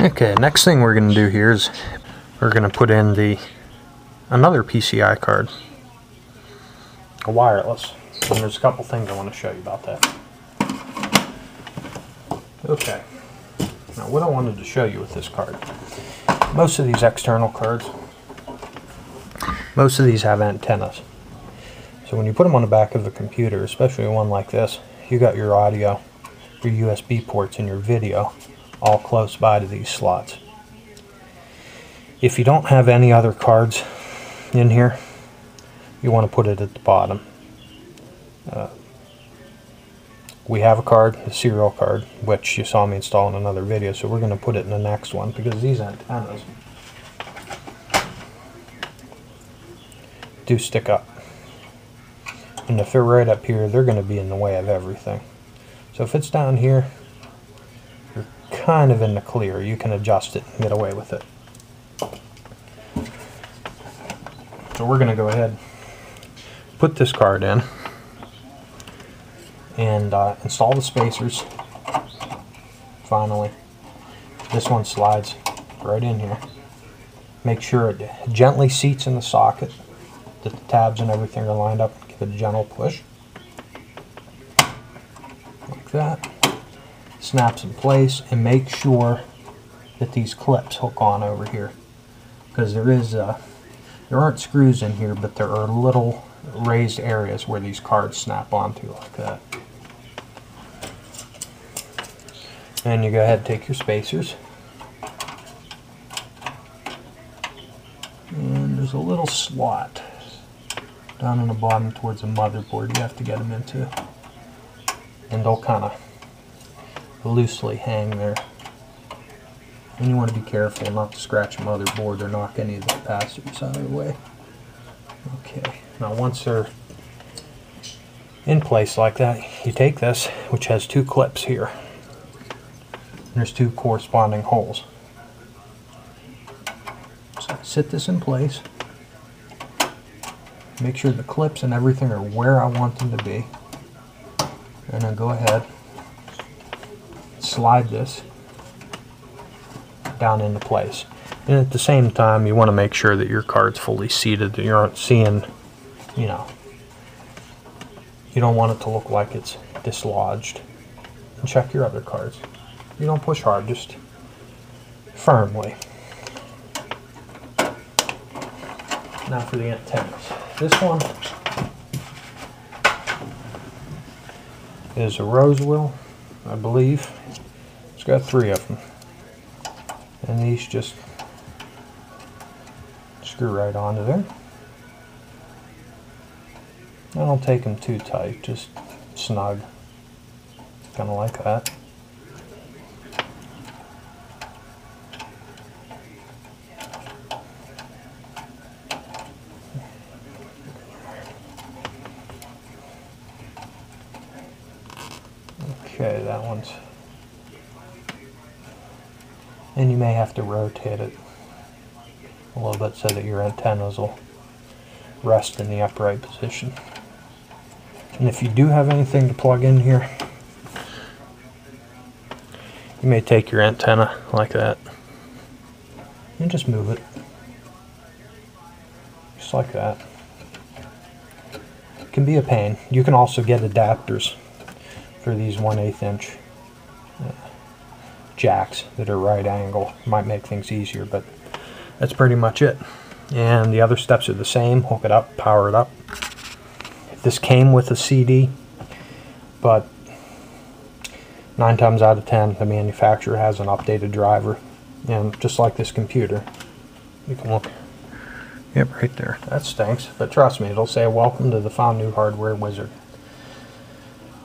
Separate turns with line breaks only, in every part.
Okay, next thing we're going to do here is we're going to put in another PCI card, a wireless, and there's a couple things I want to show you about that. Okay, now what I wanted to show you with this card, most of these external cards, most of these have antennas. So when you put them on the back of the computer, especially one like this, you got your audio, your USB ports, and your video all close by to these slots. If you don't have any other cards in here, you want to put it at the bottom. We have a card, a serial card, which you saw me install in another video, so we're going to put it in the next one because these antennas do stick up. And if they're right up here, they're going to be in the way of everything. So if it's down here, you're kind of in the clear. You can adjust it and get away with it. So we're going to go ahead, put this card in, and install the spacers. Finally, this one slides right in here. Make sure it gently seats in the socket, that the tabs and everything are lined up. Give it a gentle push, like that. Snaps in place, and make sure that these clips hook on over here, because there aren't screws in here, but there are little raised areas where these cards snap onto, like that. And you go ahead and take your spacers, and there's a little slot down on the bottom towards the motherboard you have to get them into, and they'll kind of loosely hang there. And you want to be careful not to scratch the motherboard or knock any of the capacitors out of the way. Okay, now once they're in place like that, you take this, which has two clips here, and there's two corresponding holes. So sit this in place, make sure the clips and everything are where I want them to be, and then go ahead, slide this down into place. And at the same time, you want to make sure that your card's fully seated, that you aren't seeing, you know, you don't want it to look like it's dislodged. And check your other cards. You don't push hard, just firmly. Now for the antennas. This one is a Roswell, I believe. It's got 3 of them. And these just screw right onto there. I don't take them too tight, just snug. Kind of like that. Okay, that one's... And you may have to rotate it a little bit so that your antennas will rest in the upright position. And if you do have anything to plug in here, you may take your antenna like that and just move it. Just like that. It can be a pain. You can also get adapters for these 1/8 inch jacks that are right angle. Might make things easier, but that's pretty much it. And the other steps are the same. Hook it up, power it up. This came with a CD, but 9 times out of 10 the manufacturer has an updated driver. And just like this computer, you can look, yep, right there. That stinks, but trust me, it'll say welcome to the Found New Hardware Wizard.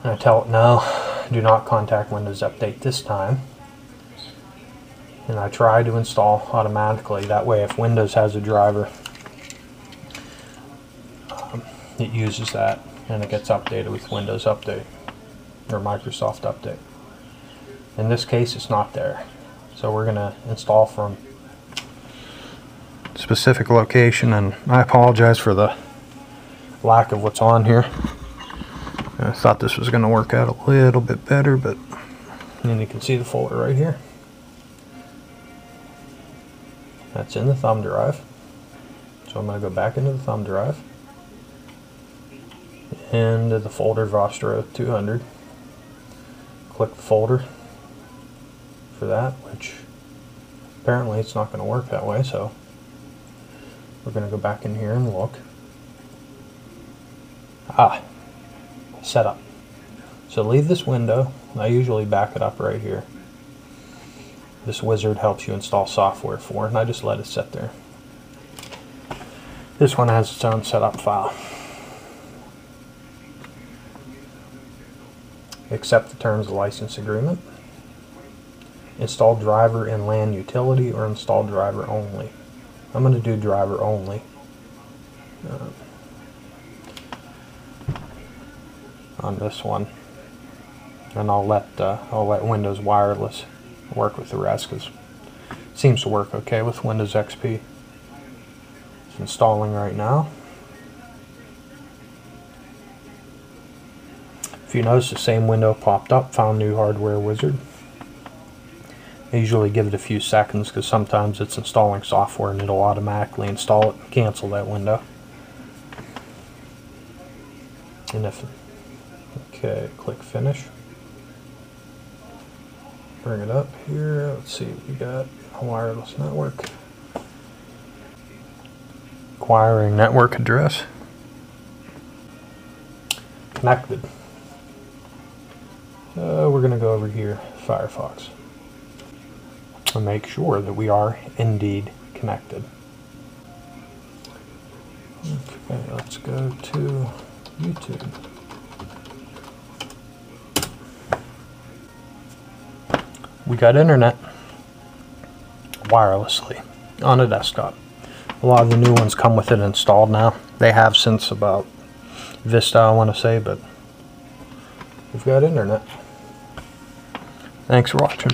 And I tell it no, do not contact Windows Update this time. And I try to install automatically. That way, if Windows has a driver, it uses that and it gets updated with Windows Update or Microsoft Update. In this case, it's not there. So we're going to install from a specific location, and I apologize for the lack of what's on here. I thought this was going to work out a little bit better, but then you can see the folder right here. That's in the thumb drive. So I'm going to go back into the thumb drive, into the folder Vostro 200. Click the folder for that, which apparently it's not going to work that way, so we're going to go back in here and look. Setup. So leave this window. I usually back it up right here. This wizard helps you install software for, and I just let it sit there. This one has its own setup file. Accept the terms of license agreement. Install driver in LAN utility or install driver only. I'm going to do driver only. On this one, and I'll let Windows Wireless work with the rest, because it seems to work okay with Windows XP. It's installing right now. If you notice, the same window popped up, found new hardware wizard. I usually give it a few seconds because sometimes it's installing software and it'll automatically install it and cancel that window. And if okay, click finish. Bring it up here. Let's see what we got. A wireless network. Acquiring network address. Connected. We're going to go over here, Firefox, and make sure that we are indeed connected. Okay, let's go to YouTube. We got internet wirelessly on a desktop. A lot of the new ones come with it installed now. They have since about Vista, I want to say, but we've got internet. Thanks for watching.